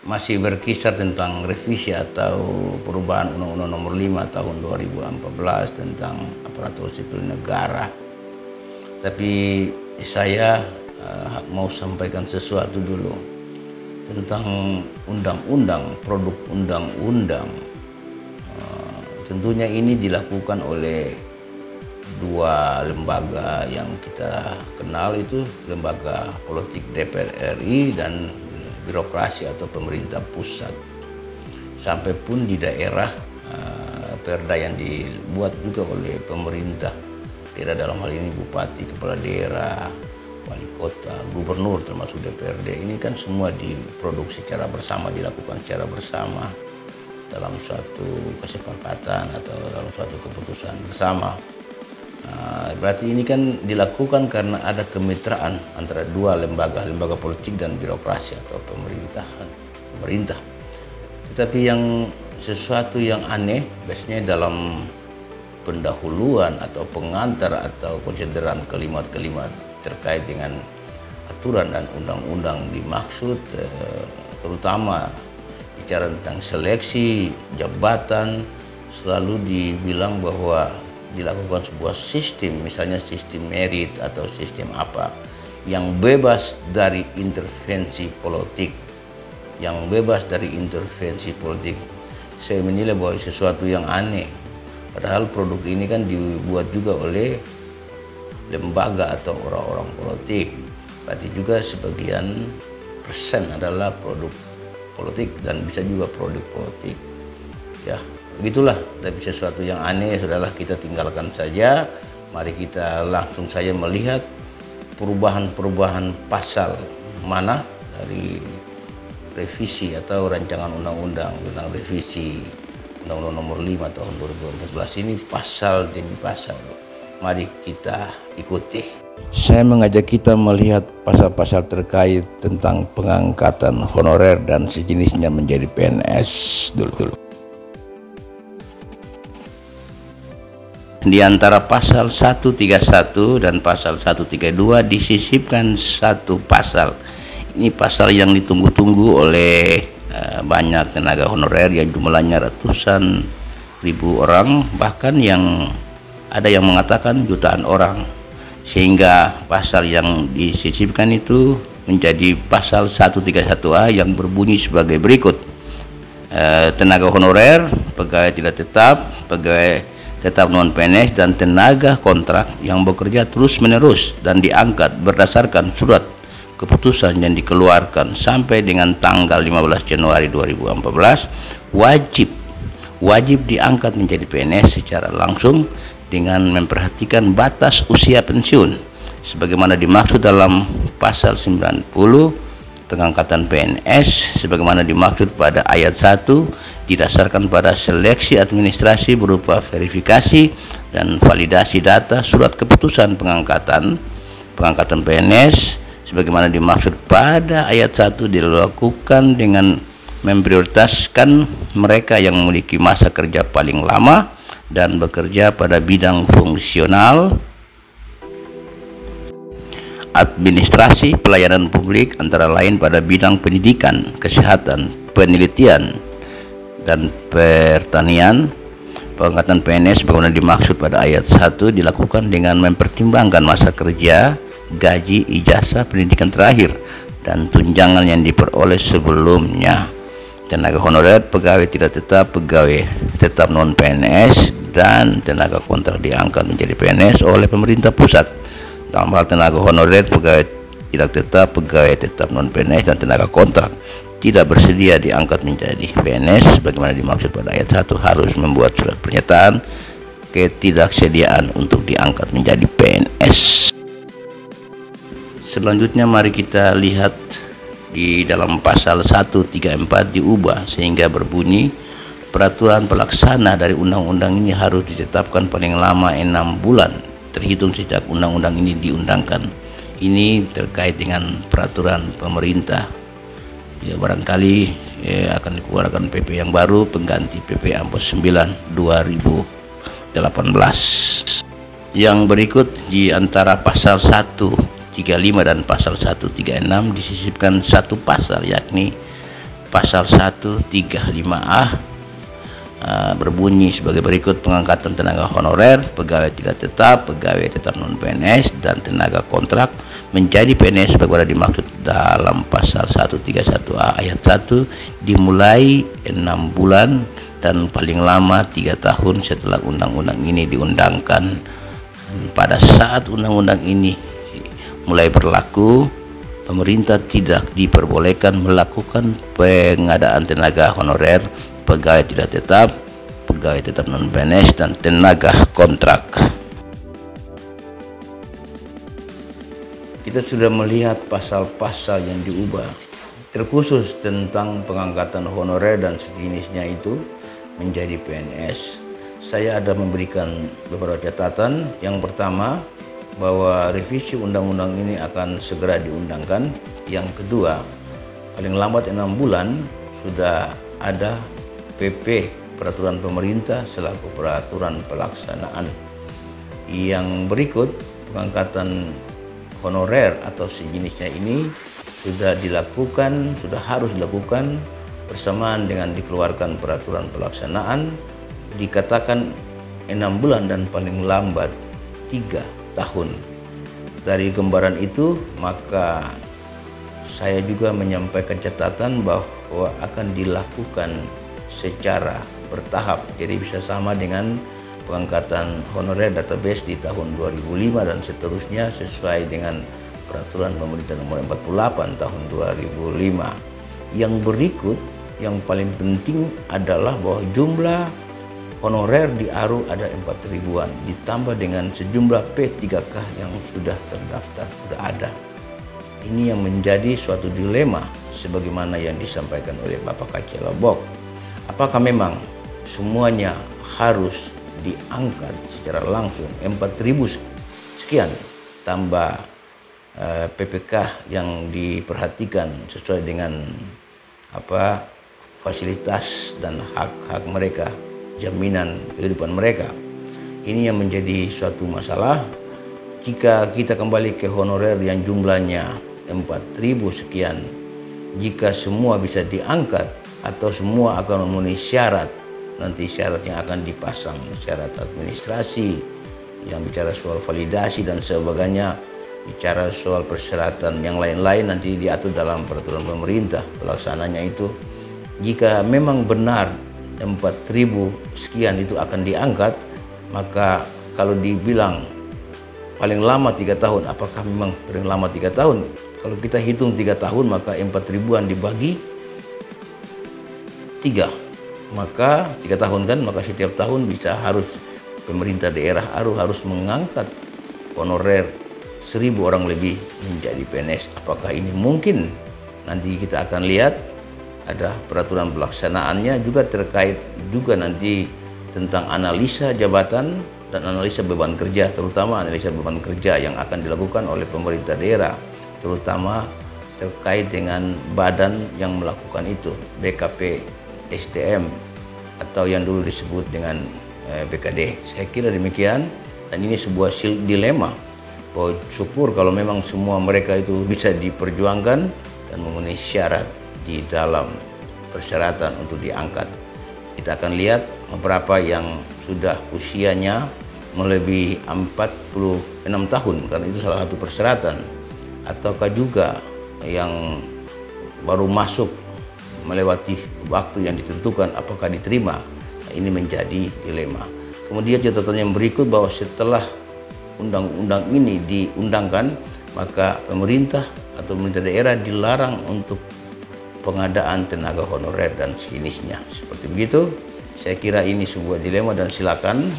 masih berkisar tentang revisi atau perubahan Undang-Undang Nomor 5 Tahun 2014 tentang aparatur sipil negara. Tapi saya mau sampaikan sesuatu dulu tentang undang-undang, produk undang-undang. Tentunya ini dilakukan oleh dua lembaga yang kita kenal, itu lembaga politik DPR RI dan birokrasi atau pemerintah pusat. Sampai pun di daerah perda yang dibuat juga oleh pemerintah daerah, dalam hal ini bupati, kepala daerah, wali kota, gubernur, termasuk DPRD, ini kan semua diproduksi secara bersama, dilakukan secara bersama dalam suatu kesepakatan atau dalam suatu keputusan bersama. Berarti ini kan dilakukan karena ada kemitraan antara dua lembaga politik dan birokrasi atau pemerintah. Tetapi yang sesuatu yang aneh biasanya dalam pendahuluan atau pengantar atau konsideran kalimat-kalimat terkait dengan aturan dan undang-undang dimaksud, terutama bicara tentang seleksi jabatan, selalu dibilang bahwa dilakukan sebuah sistem, misalnya sistem merit atau sistem apa, yang bebas dari intervensi politik, Saya menilai bahwa sesuatu yang aneh, padahal produk ini kan dibuat juga oleh lembaga atau orang-orang politik, berarti juga sebagian persen adalah produk politik dan bisa juga produk politik. Ya, begitulah. Tapi sesuatu yang aneh, sudahlah, kita tinggalkan saja. Mari kita langsung saja melihat perubahan pasal mana dari revisi atau rancangan undang-undang tentang revisi Undang-Undang Nomor 5 Tahun 2014 ini, pasal demi pasal. Mari kita ikuti. Saya mengajak kita melihat pasal-pasal terkait tentang pengangkatan honorer dan sejenisnya menjadi PNS dulu. Di antara pasal 131 dan pasal 132 disisipkan satu pasal. Ini pasal yang ditunggu-tunggu oleh banyak tenaga honorer yang jumlahnya ratusan ribu orang, bahkan yang ada yang mengatakan jutaan orang. Sehingga pasal yang disisipkan itu menjadi pasal 131A yang berbunyi sebagai berikut. Tenaga honorer, pegawai tidak tetap, pegawai tetap non-PNS, dan tenaga kontrak yang bekerja terus-menerus dan diangkat berdasarkan surat keputusan yang dikeluarkan sampai dengan tanggal 15 Januari 2014 wajib diangkat menjadi PNS secara langsung dengan memperhatikan batas usia pensiun sebagaimana dimaksud dalam pasal 90 pengangkatan PNS sebagaimana dimaksud pada ayat 1, didasarkan pada seleksi administrasi berupa verifikasi dan validasi data surat keputusan pengangkatan PNS sebagaimana dimaksud pada ayat 1, dilakukan dengan memprioritaskan mereka yang memiliki masa kerja paling lama dan bekerja pada bidang fungsional, administrasi, pelayanan publik, antara lain pada bidang pendidikan, kesehatan, penelitian, dan pertanian. Pengangkatan PNS sebagaimana dimaksud pada ayat 1 dilakukan dengan mempertimbangkan masa kerja, gaji, ijazah pendidikan terakhir, dan tunjangan yang diperoleh sebelumnya. Tenaga honorer, pegawai tidak tetap, pegawai tetap non-PNS, dan tenaga kontrak diangkat menjadi PNS oleh pemerintah pusat. Dalam hal tenaga honorer, pegawai tidak tetap, pegawai tetap non-PNS, dan tenaga kontrak tidak bersedia diangkat menjadi PNS sebagaimana dimaksud pada ayat 1 harus membuat surat pernyataan ketidaksediaan untuk diangkat menjadi PNS. Selanjutnya mari kita lihat di dalam pasal 134 diubah sehingga berbunyi, peraturan pelaksana dari undang-undang ini harus ditetapkan paling lama 6 bulan terhitung sejak undang-undang ini diundangkan. Ini terkait dengan peraturan pemerintah. Ya, barangkali akan dikeluarkan PP yang baru pengganti PP 49 2018. Yang berikut di antara pasal 135 dan pasal 136 disisipkan satu pasal, yakni pasal 135A berbunyi sebagai berikut: pengangkatan tenaga honorer, pegawai tidak tetap, pegawai tetap non-PNS, dan tenaga kontrak menjadi PNS sebagaimana dimaksud dalam pasal 131A ayat 1 dimulai 6 bulan dan paling lama 3 tahun setelah undang-undang ini diundangkan. Pada saat undang-undang ini mulai berlaku, pemerintah tidak diperbolehkan melakukan pengadaan tenaga honorer, pegawai tidak tetap, pegawai tetap non-PNS, dan tenaga kontrak. Kita sudah melihat pasal-pasal yang diubah, terkhusus tentang pengangkatan honorer dan sejenisnya itu menjadi PNS. Saya ada memberikan beberapa catatan. Yang pertama, bahwa revisi undang-undang ini akan segera diundangkan. Yang kedua, paling lambat 6 bulan sudah ada PP, peraturan pemerintah selaku peraturan pelaksanaan. Yang berikut, pengangkatan honorer atau sejenisnya ini sudah harus dilakukan bersamaan dengan dikeluarkan peraturan pelaksanaan, dikatakan 6 bulan dan paling lambat 3 tahun. Dari gambaran itu, maka saya juga menyampaikan catatan bahwa akan dilakukan secara bertahap, jadi bisa sama dengan pengangkatan honorer database di tahun 2005 dan seterusnya sesuai dengan peraturan pemerintah nomor 48 tahun 2005. Yang berikut yang paling penting adalah bahwa jumlah honorer di ARU ada 4.000-an ditambah dengan sejumlah P3K yang sudah terdaftar, sudah ada. Ini yang menjadi suatu dilema sebagaimana yang disampaikan oleh Bapak Kacela Bok. Apakah memang semuanya harus diangkat secara langsung 4.000 sekian tambah PPK yang diperhatikan sesuai dengan fasilitas dan hak-hak mereka, jaminan kehidupan mereka. Ini yang menjadi suatu masalah. Jika kita kembali ke honorer yang jumlahnya 4.000 sekian, jika semua bisa diangkat atau semua akan memenuhi syarat, nanti syarat yang akan dipasang, syarat administrasi yang bicara soal validasi dan sebagainya, bicara soal persyaratan yang lain-lain nanti diatur dalam peraturan pemerintah pelaksananya itu. Jika memang benar 4.000 sekian itu akan diangkat, maka kalau dibilang paling lama 3 tahun, apakah memang paling lama 3 tahun? Kalau kita hitung 3 tahun, maka 4.000-an dibagi 3, maka 3 tahun kan, maka setiap tahun bisa harus pemerintah daerah harus mengangkat honorer 1.000 orang lebih menjadi PNS. Apakah ini mungkin? Nanti kita akan lihat, ada peraturan pelaksanaannya juga terkait juga nanti tentang analisa jabatan dan analisa beban kerja, terutama analisa beban kerja yang akan dilakukan oleh pemerintah daerah, terutama terkait dengan badan yang melakukan itu, BKP SDM atau yang dulu disebut dengan BKD. Saya kira demikian, dan ini sebuah dilema. Bahwa syukur kalau memang semua mereka itu bisa diperjuangkan dan memenuhi syarat di dalam persyaratan untuk diangkat. Kita akan lihat beberapa yang sudah usianya melebihi 46 tahun, karena itu salah satu persyaratan, ataukah juga yang baru masuk melewati waktu yang ditentukan, apakah diterima. Nah, ini menjadi dilema. Kemudian catatan yang berikut, bahwa setelah undang-undang ini diundangkan, maka pemerintah atau pemerintah daerah dilarang untuk pengadaan tenaga honorer dan sejenisnya. Seperti begitu, saya kira ini sebuah dilema, dan silakan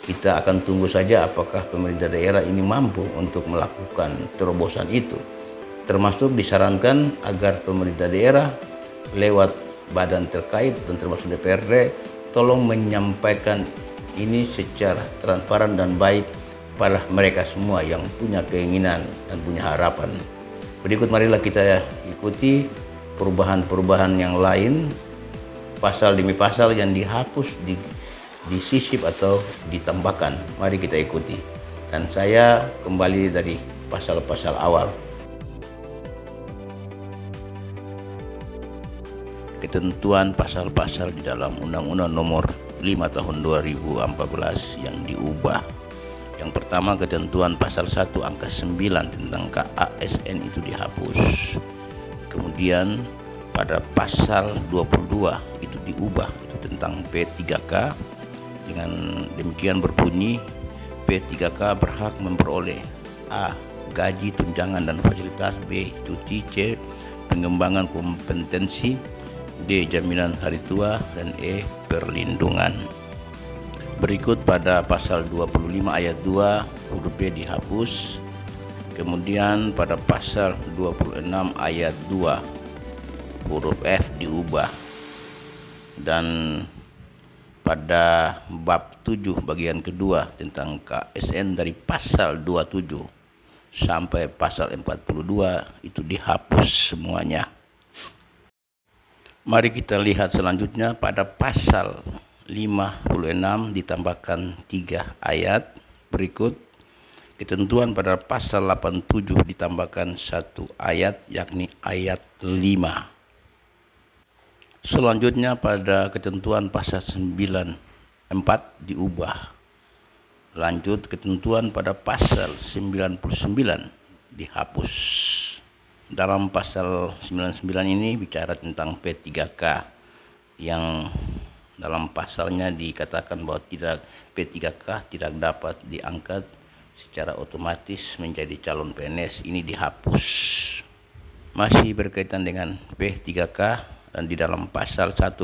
kita akan tunggu saja apakah pemerintah daerah ini mampu untuk melakukan terobosan itu. Termasuk disarankan agar pemerintah daerah lewat badan terkait dan termasuk DPRD tolong menyampaikan ini secara transparan dan baik pada mereka semua yang punya keinginan dan punya harapan. Berikut marilah kita ikuti perubahan-perubahan yang lain, pasal demi pasal yang dihapus, disisip atau ditambahkan. Mari kita ikuti. Dan saya kembali dari pasal-pasal awal. ketentuan pasal-pasal di dalam Undang-Undang Nomor 5 Tahun 2014 yang diubah. Yang pertama, ketentuan pasal 1 angka 9 tentang KASN itu dihapus. Kemudian pada pasal 22 itu diubah, itu tentang P3K. Dengan demikian berbunyi, P3K berhak memperoleh A. gaji, tunjangan dan fasilitas, B. cuti, C. pengembangan kompetensi, D. jaminan hari tua, dan E. perlindungan. Berikut pada pasal 25 ayat 2 huruf B dihapus. Kemudian pada pasal 26 ayat 2 huruf F diubah. Dan pada bab 7 bagian kedua tentang KSN dari pasal 27 sampai pasal 42 itu dihapus semuanya. Mari kita lihat selanjutnya pada pasal 56 ditambahkan 3 ayat berikut. Ketentuan pada pasal 87 ditambahkan 1 ayat, yakni ayat 5. Selanjutnya pada ketentuan pasal 94 diubah. Lanjut, ketentuan pada pasal 99 dihapus. Dalam pasal 99 ini bicara tentang P3K yang dalam pasalnya dikatakan bahwa P3K tidak dapat diangkat secara otomatis menjadi calon PNS. Ini dihapus. Masih berkaitan dengan P3K dan di dalam pasal 101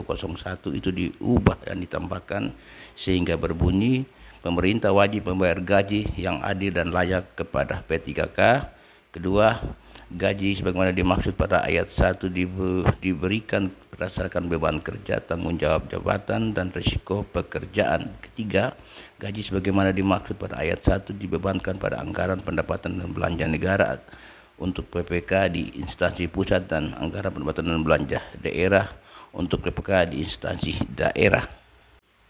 itu diubah dan ditambahkan sehingga berbunyi, pemerintah wajib membayar gaji yang adil dan layak kepada P3K. Kedua, gaji sebagaimana dimaksud pada ayat 1 diberikan berdasarkan beban kerja, tanggung jawab jabatan, dan risiko pekerjaan. Ketiga, gaji sebagaimana dimaksud pada ayat 1 dibebankan pada anggaran pendapatan dan belanja negara untuk PPK di instansi pusat dan anggaran pendapatan dan belanja daerah untuk PPK di instansi daerah.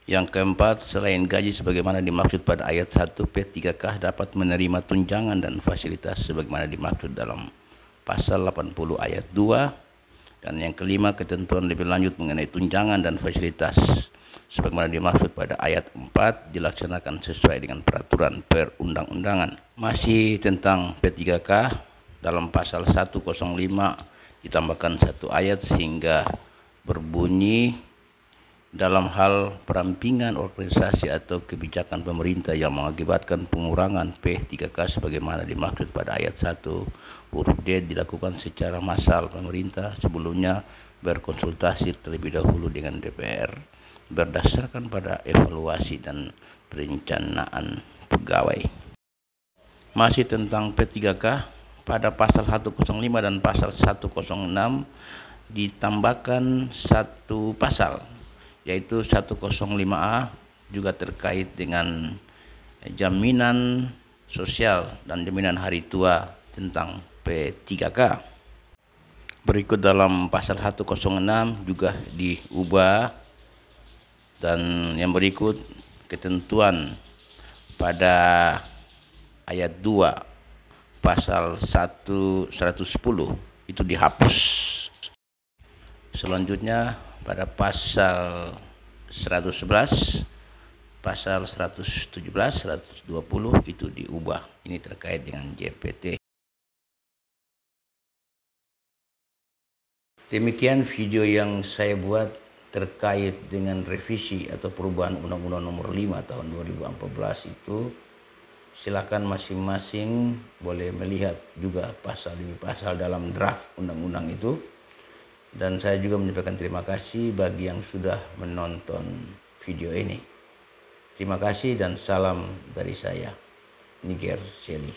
Yang keempat, selain gaji sebagaimana dimaksud pada ayat 1, P3K dapat menerima tunjangan dan fasilitas sebagaimana dimaksud dalam pasal 80 ayat 2. Dan yang kelima, ketentuan lebih lanjut mengenai tunjangan dan fasilitas sebagaimana dimaksud pada ayat 4 dilaksanakan sesuai dengan peraturan perundang-undangan. Masih tentang P3K, dalam pasal 105 ditambahkan 1 ayat sehingga berbunyi, dalam hal perampingan organisasi atau kebijakan pemerintah yang mengakibatkan pengurangan P3K sebagaimana dimaksud pada ayat 1 huruf D dilakukan secara massal. Pemerintah sebelumnya berkonsultasi terlebih dahulu dengan DPR berdasarkan pada evaluasi dan perencanaan pegawai. Masih tentang P3K, pada pasal 105 dan pasal 106 ditambahkan 1 pasal, yaitu 105A juga terkait dengan jaminan sosial dan jaminan hari tua tentang P3K. Berikut dalam pasal 106 juga diubah. Dan yang berikut, ketentuan pada ayat 2 pasal 110 itu dihapus. Selanjutnya pada pasal 111, pasal 117, 120 itu diubah. Ini terkait dengan JPT. Demikian video yang saya buat terkait dengan revisi atau perubahan Undang-Undang Nomor 5 Tahun 2014 itu. Silakan masing-masing boleh melihat juga pasal demi pasal dalam draft undang-undang itu. Dan saya juga menyampaikan terima kasih bagi yang sudah menonton video ini. Terima kasih dan salam dari saya, Niger Shelly.